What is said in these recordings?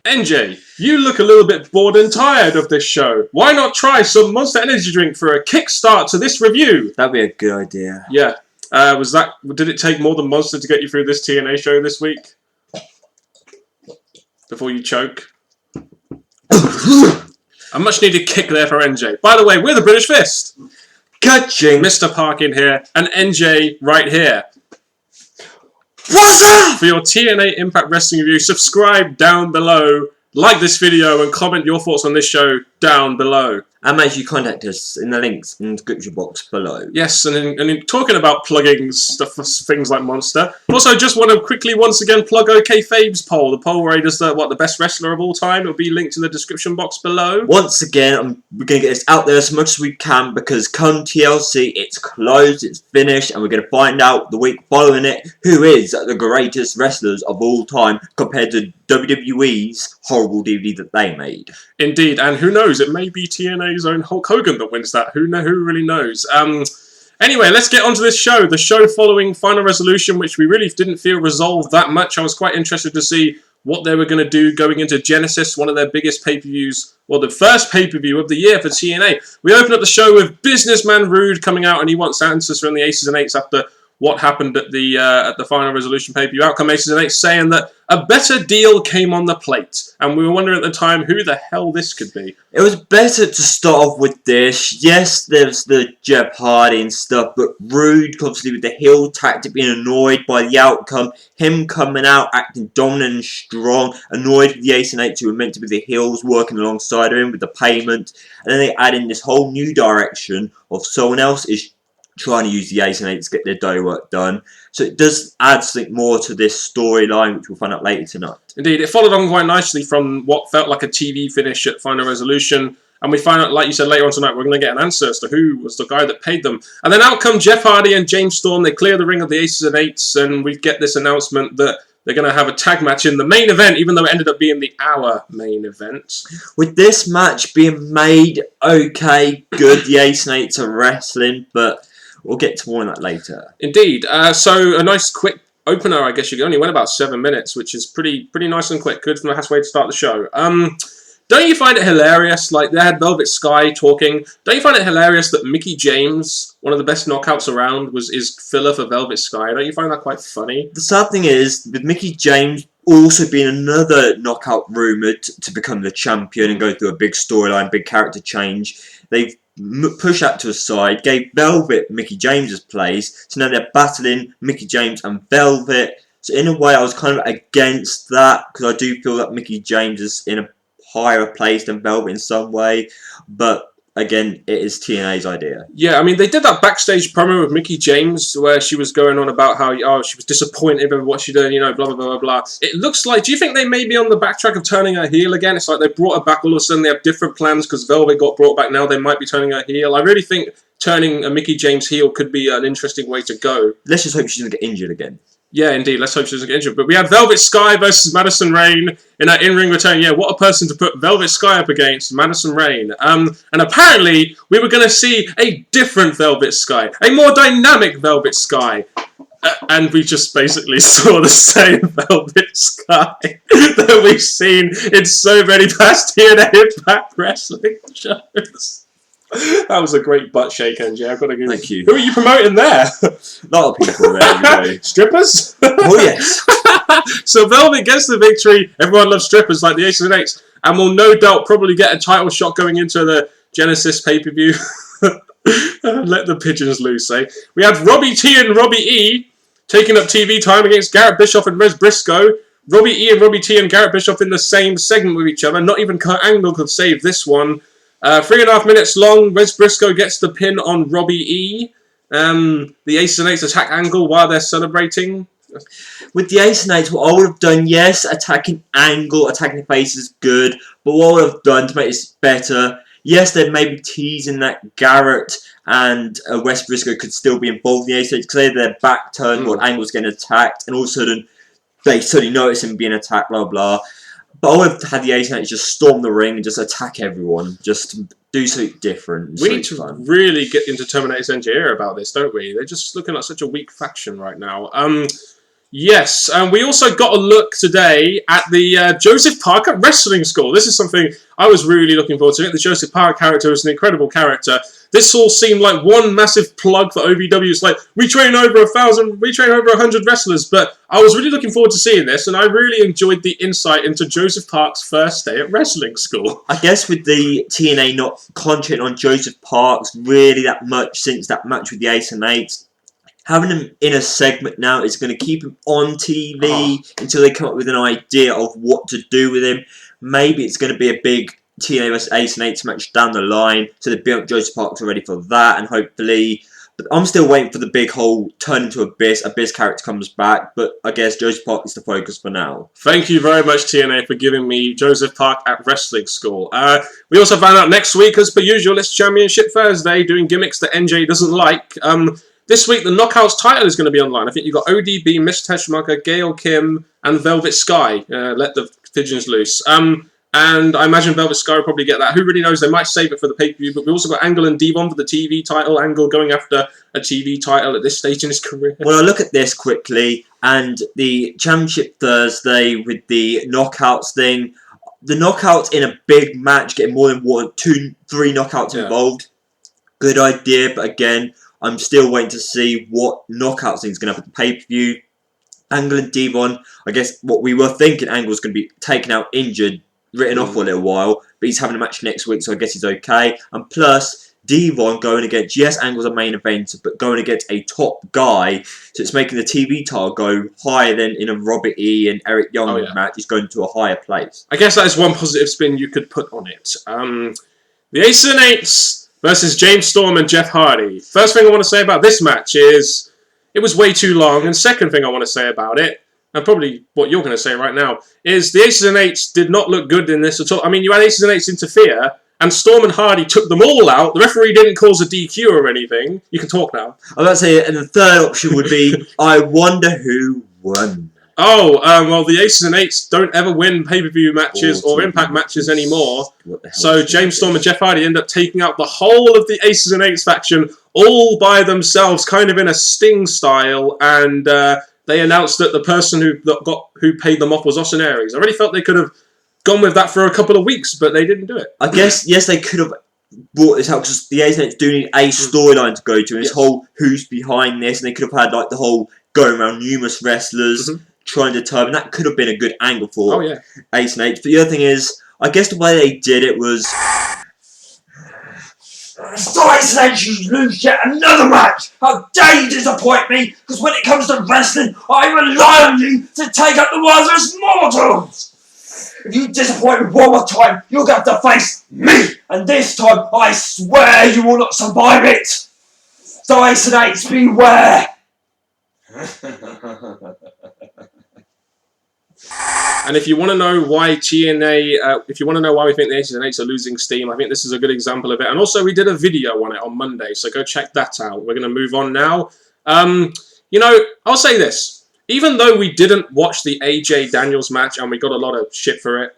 NJ, you look a little bit bored and tired of this show. Why not try some Monster Energy drink for a kickstart to this review? That'd be a good idea. Yeah. Did it take more than Monster to get you through this TNA show this week? Before you choke? A much needed kick there for NJ. By the way, we're the British Fist. Catching. Mr. Parkin here, and NJ right here. What's up? For your TNA Impact Wrestling review, subscribe down below, like this video, and comment your thoughts on this show down below. And make sure you contact us in the links in the description box below. Yes, and in talking about plugging stuff for things like Monster, also just want to quickly once again plug OK Fabe's poll, the poll where he does the best wrestler of all time. It'll be linked in the description box below. Once again, we're going to get this out there as much as we can because come TLC, it's closed, it's finished, and we're going to find out the week following it who is the greatest wrestlers of all time compared to WWE's horrible DVD that they made. Indeed, and who knows, it may be TNA's own Hulk Hogan that wins that. Who really knows? Anyway, let's get on to this show. The show following Final Resolution, which we really didn't feel resolved that much. I was quite interested to see what they were going to do going into Genesis, one of their biggest pay-per-views, well, the first pay-per-view of the year for TNA. We open up the show with Businessman Rude coming out, and he wants answers from the Aces and Eights after what happened at the Final Resolution pay-per-view. Outcome Aces and Eights saying that a better deal came on the plate, and we were wondering at the time who the hell this could be. It was better to start off with this. Yes, there's the Jeff Hardy and stuff, but Rude, obviously with the heel tactic, being annoyed by the outcome, him coming out, acting dominant and strong, annoyed with the Ace and Eights who were meant to be the heels, working alongside him with the payment, and then they add in this whole new direction of someone else is trying to use the Ace and Eights to get their dirty work done. So it does add something more to this storyline, which we'll find out later tonight. Indeed, it followed on quite nicely from what felt like a TV finish at Final Resolution. And we find out, like you said, later on tonight, we're going to get an answer as to who was the guy that paid them. And then out come Jeff Hardy and James Storm. They clear the ring of the Aces and Eights, and we get this announcement that they're going to have a tag match in the main event, even though it ended up being the hour main event. With this match being made okay, good, the Ace and Eights are wrestling, but we'll get to more on that later. Indeed. So a nice quick opener, I guess you could. Only went about 7 minutes, which is pretty nice and quick. Good from the way to start the show. Don't you find it hilarious? Like, they had Velvet Sky talking. Don't you find it hilarious that Mickie James, one of the best knockouts around, is filler for Velvet Sky? Don't you find that quite funny? The sad thing is, with Mickie James also being another knockout rumoured to become the champion and go through a big storyline, big character change, they've pushed that to a side, gave Velvet Mickie James's place, so now they're battling Mickie James and Velvet. So in a way, I was kind of against that because I do feel that Mickie James is in a higher place than Velvet in some way, but again, it is TNA's idea. Yeah, I mean, they did that backstage promo with Mickie James where she was going on about how, she was disappointed with what she did, blah, blah, blah, blah. It looks like, do you think they may be on the backtrack of turning her heel again? It's like they brought her back all of a sudden. They have different plans because Velvet got brought back now. They might be turning her heel. I really think turning a Mickie James heel could be an interesting way to go. Let's just hope she doesn't get injured again. Yeah, indeed. Let's hope she doesn't get injured. But we had Velvet Sky versus Madison Rayne in that in-ring return. Yeah, what a person to put Velvet Sky up against, Madison Rayne. And apparently, we were going to see a different Velvet Sky, a more dynamic Velvet Sky. And we just basically saw the same Velvet Sky that we've seen in so many past TNA Impact Wrestling shows. That was a great butt shake, NJ. I've got to give Thank you. Who are you promoting there? A lot of people there. Strippers? Oh, yes. So Velvet gets the victory. Everyone loves strippers like the Aces and Eights. And will no doubt probably get a title shot going into the Genesis pay-per-view. Let the pigeons loose, eh? We had Robbie T and Robbie E taking up TV time against Garrett Bischoff and Rez Briscoe. Robbie E and Robbie T and Garrett Bischoff in the same segment with each other. Not even Kurt Angle could save this one. 3.5 minutes long. Rez Briscoe gets the pin on Robbie E. The Aces and Eights attack Angle while they're celebrating. With the Ace and Eights, what I would have done, yes, attacking Angle, attacking the face is good, but what I would have done to make this better, yes, they're maybe teasing that Garrett and Wes Briscoe could still be involved in the Ace and Eights because they had their back turned while Angle's getting attacked, and all of a sudden they suddenly notice him being attacked, blah, blah. But I would have had the Ace and Eights just storm the ring and just attack everyone, just do something different. We need to really get into Terminator's Engineer about this, don't we? They're just looking like such a weak faction right now. Yes, and we also got a look today at the Joseph Parker Wrestling School. This is something I was really looking forward to. The Joseph Parker character is an incredible character. This all seemed like one massive plug for OVW. It's like, we train over 100 wrestlers, but I was really looking forward to seeing this, and I really enjoyed the insight into Joseph Park's first day at wrestling school. I guess with the TNA not concentrating on Joseph Parks really that much since that match with the Ace and Eights, having him in a segment now is going to keep him on TV until they come up with an idea of what to do with him. Maybe it's going to be a big TNA vs Ace and Eights match down the line, so they've built Joseph Parks already for that, and hopefully... But I'm still waiting for the big whole turn into Abyss. Abyss character comes back, but I guess Joseph Park is the focus for now. Thank you very much, TNA, for giving me Joseph Park at wrestling school. We also found out next week, as per usual, it's Championship Thursday, doing gimmicks that NJ doesn't like. This week, the Knockouts title is going to be online. I think you've got ODB, Miss Teschmacher, Gail Kim, and Velvet Sky. Let the pigeons loose. And I imagine Velvet Sky will probably get that. Who really knows? They might save it for the pay-per-view. But we also got Angle and Devon for the TV title. Angle going after a TV title at this stage in his career. Well, I look at this quickly, and the Championship Thursday with the Knockouts thing. The Knockouts in a big match, getting more than 1, 2, 3 knockouts involved. Good idea, but again... I'm still waiting to see what knockouts thing is going to have at the pay-per-view. Angle and Devon, I guess what we were thinking, Angle was going to be taken out injured, written off for a little while, but he's having a match next week, so I guess he's okay. And plus, Devon going against, yes, Angle's a main eventer, but going against a top guy, so it's making the TV title go higher than in a Robert E. and Eric Young match. He's going to a higher place. I guess that is one positive spin you could put on it. The Ace and Eights versus James Storm and Jeff Hardy. First thing I want to say about this match is it was way too long. And second thing I want to say about it, and probably what you're going to say right now, is the Aces and Eights did not look good in this at all. I mean, you had Aces and Eights interfere, and Storm and Hardy took them all out. The referee didn't cause a DQ or anything. You can talk now. I was about to say, and the third option would be, I wonder who won. Oh, well, the Aces and Eights don't ever win pay-per-view matches or Impact matches anymore. So James Storm and Jeff Hardy end up taking out the whole of the Aces and Eights faction all by themselves, kind of in a Sting style, and they announced that the person who paid them off was Austin Aries. I really felt they could have gone with that for a couple of weeks, but they didn't do it. I guess, yes, they could have brought this out because the Aces and Eights do need a storyline to go to, and this whole who's behind this, and they could have had like the whole going around numerous wrestlers. Trying to determine that could have been a good angle for Ace and Eights. But the other thing is, I guess the way they did it was, So Ace and Eights, you lose yet another match. How dare you disappoint me? Because when it comes to wrestling, I rely on you to take out the worthless mortals. If you disappoint me one more time, you're going to have to face me. And this time, I swear you will not survive it. So Ace and Eights, beware. And if you want to know why TNA, if you want to know why we think the Aces and Eights are losing steam, I think this is a good example of it. And also, we did a video on it on Monday, so go check that out. We're going to move on now. You know, I'll say this. Even though we didn't watch the AJ Daniels match, and we got a lot of shit for it,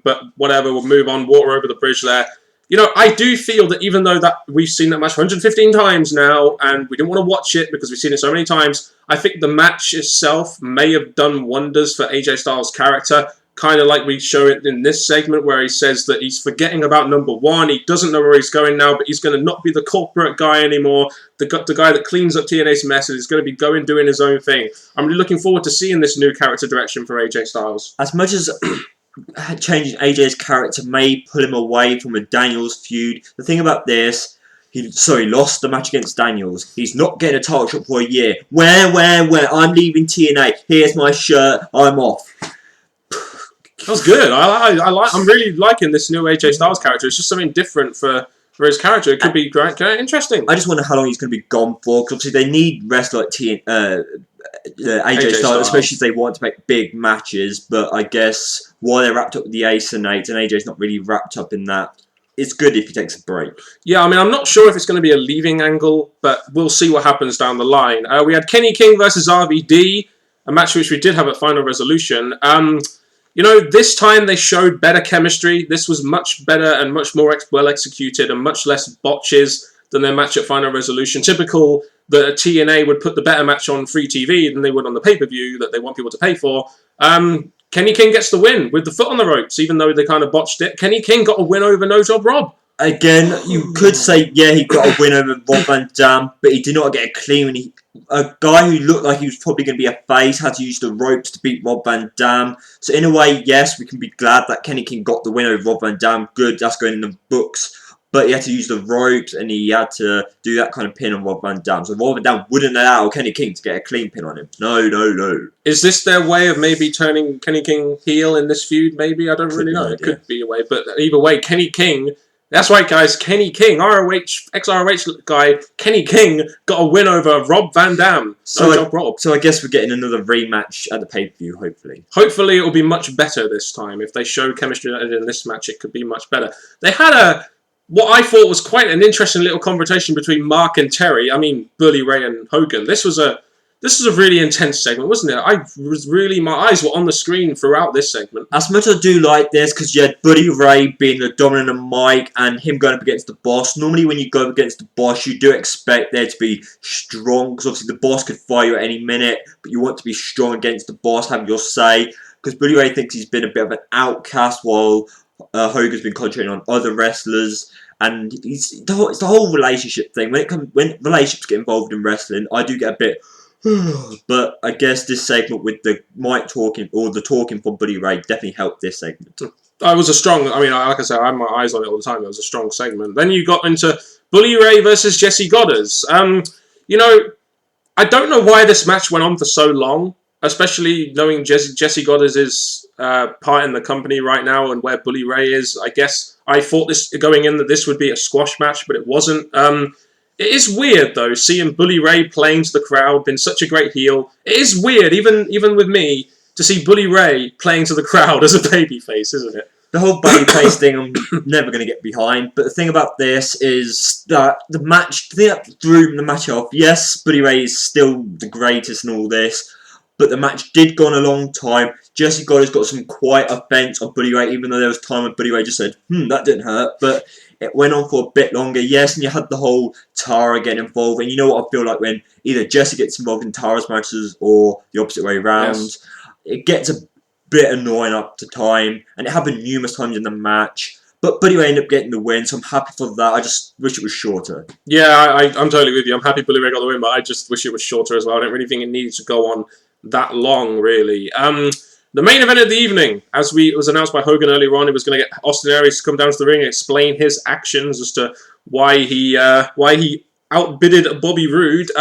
but whatever, we'll move on, water over the bridge there. You know, I do feel that even though that we've seen that match 115 times now, and we didn't want to watch it because we've seen it so many times, I think the match itself may have done wonders for AJ Styles' character, kind of like we show it in this segment where he says that he's forgetting about number one, he doesn't know where he's going now, but he's going to not be the corporate guy anymore, the guy that cleans up TNA's messes, he's going to be doing his own thing. I'm really looking forward to seeing this new character direction for AJ Styles. As much as changing AJ's character may pull him away from a Daniels feud, the thing about this, he lost the match against Daniels. He's not getting a title shot for a year. Where? I'm leaving TNA. Here's my shirt. I'm off. That was good. I'm really liking this new AJ Styles character. It's just something different for his character. It could be great, interesting. I just wonder how long he's going to be gone for. Because obviously they need wrestlers like AJ Styles, especially if they want to make big matches. But I guess while they're wrapped up with the Ace and Eight, and AJ's not really wrapped up in that, it's good if he takes a break. Yeah, I mean, I'm not sure if it's going to be a leaving angle, but we'll see what happens down the line. We had Kenny King versus RVD, a match which we did have at Final Resolution. You know, this time they showed better chemistry. This was much better and much more well executed and much less botches than their match at Final Resolution. Typical that TNA would put the better match on free TV than they would on the pay-per-view that they want people to pay for. Kenny King gets the win with the foot on the ropes, even though they kind of botched it. Kenny King got a win over No Job Rob. Again, you could say, yeah, he got a win over Rob Van Dam, but he did not get a clean win. A guy who looked like he was probably going to be a face had to use the ropes to beat Rob Van Dam. So in a way, yes, we can be glad that Kenny King got the win over Rob Van Dam. Good, that's going in the books. But he had to use the ropes and he had to do that kind of pin on Rob Van Dam. So Rob Van Dam wouldn't allow Kenny King to get a clean pin on him. No. Is this their way of maybe turning Kenny King heel in this feud? Maybe? I don't really know. It could be a way. But either way, Kenny King... That's right, guys. Kenny King, ROH, ex-ROH guy, Kenny King got a win over Rob Van Dam. So I guess we're getting another rematch at the pay-per-view, hopefully. Hopefully it will be much better this time. If they show chemistry in this match, it could be much better. They had what I thought was quite an interesting little conversation between Mark and Terry. I mean, Bully Ray and Hogan. This was a really intense segment, wasn't it? My eyes were on the screen throughout this segment. As much as I do like this, because you had Buddy Ray being the dominant of Mike and him going up against the boss. Normally when you go up against the boss, you do expect there to be strong, because obviously the boss could fire you at any minute, but you want to be strong against the boss, have your say. Because Buddy Ray thinks he's been a bit of an outcast while Hogan's been concentrating on other wrestlers. And it's the whole relationship thing. When relationships get involved in wrestling, I do get a bit... But I guess this segment with the Mike talking, or the talking from Buddy Ray, definitely helped this segment. It was a strong, like I said, I had my eyes on it all the time. It was a strong segment. Then you got into Bully Ray versus Jesse Goddard. I don't know why this match went on for so long, especially knowing Jesse Goddard is part in the company right now and where Bully Ray is. I guess I thought this going in that this would be a squash match, but it wasn't. It is weird, though, seeing Bully Ray playing to the crowd, been such a great heel. It is weird, even with me, to see Bully Ray playing to the crowd as a babyface, isn't it? The whole babyface thing I'm never going to get behind, but the thing about this is that the thing that threw the match off, yes, Bully Ray is still the greatest and all this, but the match did go on a long time. Jesse Goddard's got some quiet offense on Bully Ray, even though there was time when Bully Ray just said, that didn't hurt, but... It went on for a bit longer, yes, and you had the whole Tara getting involved, and you know what I feel like when either Jesse gets involved in Tara's matches or the opposite way around. Yes. It gets a bit annoying up to time, and it happened numerous times in the match. But Bully Ray ended up getting the win, so I'm happy for that. I just wish it was shorter. Yeah, I'm totally with you. I'm happy Bully Ray got the win, but I just wish it was shorter as well. I don't really think it needed to go on that long, really. The main event of the evening, as it was announced by Hogan earlier on, it was going to get Austin Aries to come down to the ring and explain his actions as to why he outbidded Bobby Roode.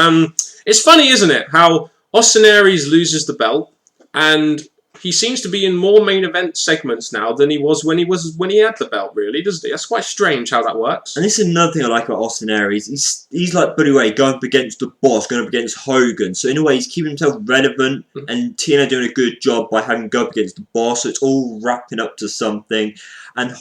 It's funny, isn't it, how Austin Aries loses the belt, and he seems to be in more main event segments now than he was when he had the belt, really, doesn't he? That's quite strange how that works. And this is another thing I like about Austin Aries. He's like Buddy Ray, going up against the boss, going up against Hogan. So in a way, he's keeping himself relevant, and TNA doing a good job by having him go up against the boss. So it's all wrapping up to something. And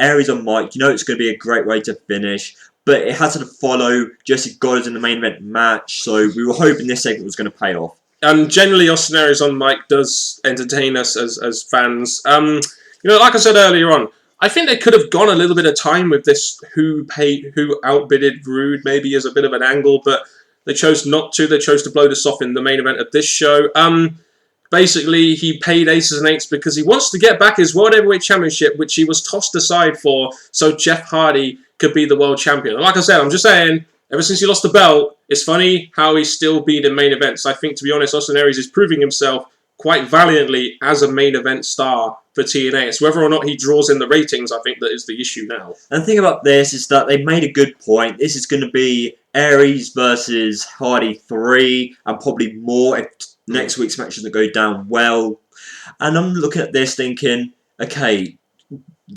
Aries on Mike, it's going to be a great way to finish. But it had to follow Jesse Goddard in the main event match. So we were hoping this segment was going to pay off. And generally, Austin Aries on Mike does entertain us as fans. Like I said earlier on, I think they could have gone a little bit of time with this who outbidded Roode maybe as a bit of an angle, but they chose not to. They chose to blow this off in the main event of this show. Basically, he paid aces and eights because he wants to get back his World Heavyweight Championship, which he was tossed aside for, so Jeff Hardy could be the world champion. And like I said, I'm just saying, ever since he lost the belt, it's funny how he's still been in main events. I think, to be honest, Austin Aries is proving himself quite valiantly as a main event star for TNA. It's whether or not he draws in the ratings, I think, that is the issue now. And the thing about this is that they made a good point. This is going to be Aries versus Hardy 3, and probably more if next week's match doesn't go down well. And I'm looking at this thinking, okay,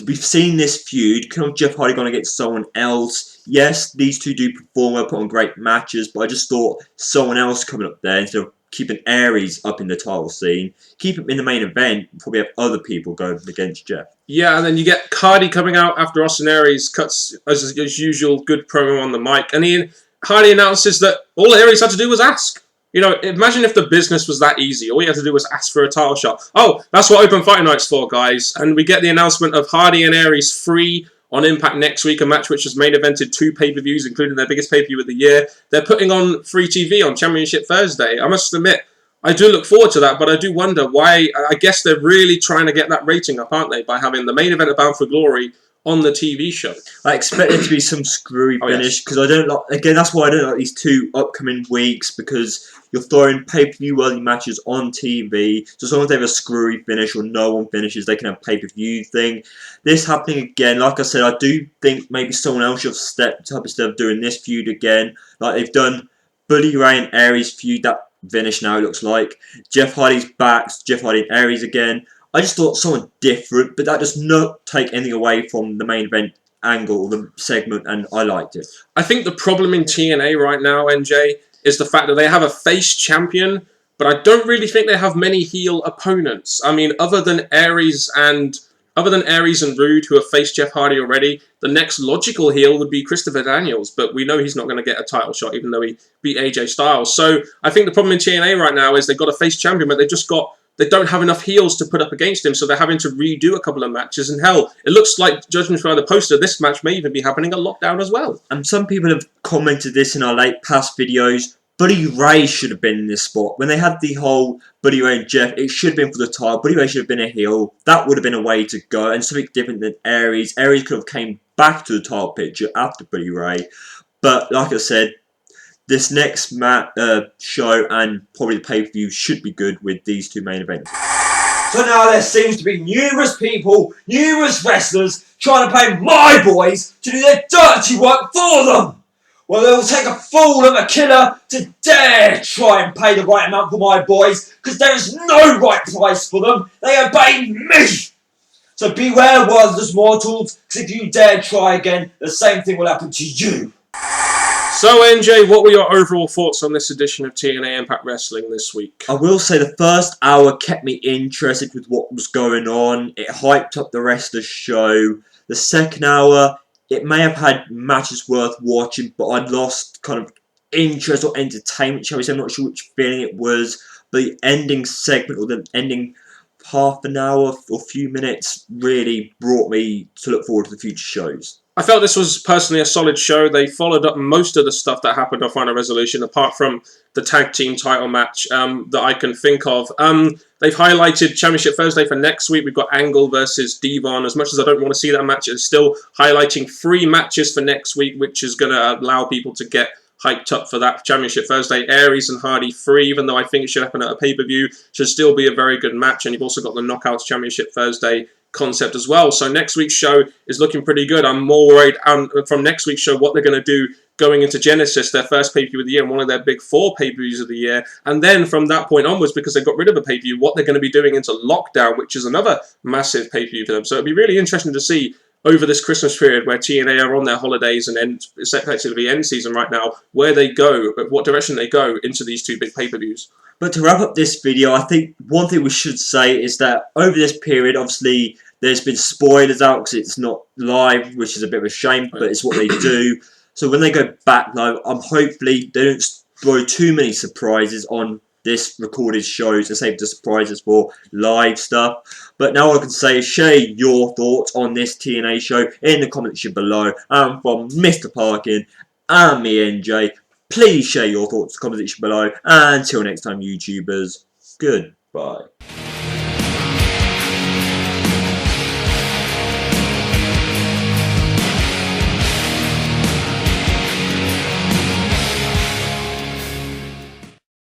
we've seen this feud. Can Jeff Hardy going to get someone else? Yes, these two do perform well, put on great matches, but I just thought someone else coming up there instead of keeping Aries up in the title scene. Keep him in the main event, probably have other people going against Jeff. Yeah, and then you get Hardy coming out after Austin Aries cuts, as usual, good promo on the mic. And Hardy announces that all Aries had to do was ask. Imagine if the business was that easy. All you had to do was ask for a title shot. Oh, that's what Open Fighting Night's for, guys. And we get the announcement of Hardy and Aries free on Impact next week, a match which has main evented 2 pay-per-views, including their biggest pay-per-view of the year. They're putting on free TV on Championship Thursday. I must admit, I do look forward to that, but I do wonder why. I guess they're really trying to get that rating up, aren't they, by having the main event of Bound for Glory on the TV show. I expect there to be some screwy finish, because I don't like, again, that's why I don't like these 2 upcoming weeks, because you're throwing pay-per-view worthy matches on TV, so as long as they have a screwy finish or no one finishes, they can have a pay-per-view thing. This happening again, like I said, I do think maybe someone else should have stepped up instead of doing this feud again, like they've done Bully Ray and Aries feud, that finish now, it looks like. Jeff Hardy's back, Jeff Hardy and Aries again. I just thought someone different, but that does not take anything away from the main event angle, the segment, and I liked it. I think the problem in TNA right now, NJ, is the fact that they have a face champion, but I don't really think they have many heel opponents. I mean, other than Aries and Rude, who have faced Jeff Hardy already, the next logical heel would be Christopher Daniels, but we know he's not going to get a title shot, even though he beat AJ Styles. So I think the problem in TNA right now is they've got a face champion, but they don't have enough heels to put up against him, so they're having to redo a couple of matches. And hell, it looks like, judging by the poster, this match may even be happening at Lockdown as well. And some people have commented this in our late past videos. Buddy Ray should have been in this spot. When they had the whole Buddy Ray and Jeff, it should have been for the title. Buddy Ray should have been a heel. That would have been a way to go, and something different than Aries. Aries could have came back to the title picture after Buddy Ray. But like I said, this next show and probably the pay-per-view should be good with these 2 main events. So now there seems to be numerous people, numerous wrestlers trying to pay my boys to do their dirty work for them. Well, it will take a fool and a killer to dare try and pay the right amount for my boys, because there is no right price for them. They obey me. So beware, worthless mortals, because if you dare try again, the same thing will happen to you. So, NJ, what were your overall thoughts on this edition of TNA Impact Wrestling this week? I will say the first hour kept me interested with what was going on. It hyped up the rest of the show. The second hour, it may have had matches worth watching, but I'd lost kind of interest or entertainment, shall we say. I'm not sure which feeling it was. But the ending segment, or the ending half an hour or few minutes, really brought me to look forward to the future shows. I felt this was personally a solid show. They followed up most of the stuff that happened on Final Resolution, apart from the tag team title match that I can think of. They've highlighted Championship Thursday for next week. We've got Angle versus Devon. As much as I don't want to see that match, it's still highlighting 3 matches for next week, which is going to allow people to get hyped up for that Championship Thursday. Aries and Hardy 3, even though I think it should happen at a pay-per-view, should still be a very good match. And you've also got the Knockouts Championship Thursday concept as well. So next week's show is looking pretty good. I'm more worried from next week's show what they're going to do going into Genesis, their first pay-per-view of the year, and one of their big 4 pay-per-views of the year. And then from that point onwards, because they got rid of a pay-per-view, what they're going to be doing into Lockdown, which is another massive pay-per-view for them. So it'll be really interesting to see over this Christmas period where TNA are on their holidays and it's effectively end season right now, where they go, what direction they go into these 2 big pay-per-views. But to wrap up this video, I think one thing we should say is that over this period, obviously, there's been spoilers out because it's not live, which is a bit of a shame, but it's what they do. So when they go back live, hopefully they don't throw too many surprises on this recorded shows to save the surprises for live stuff. But now all I can say is share your thoughts on this TNA show in the comments section below. And from Mr. Parkin and me, NJ, please share your thoughts in the comments section below. And until next time, YouTubers, goodbye.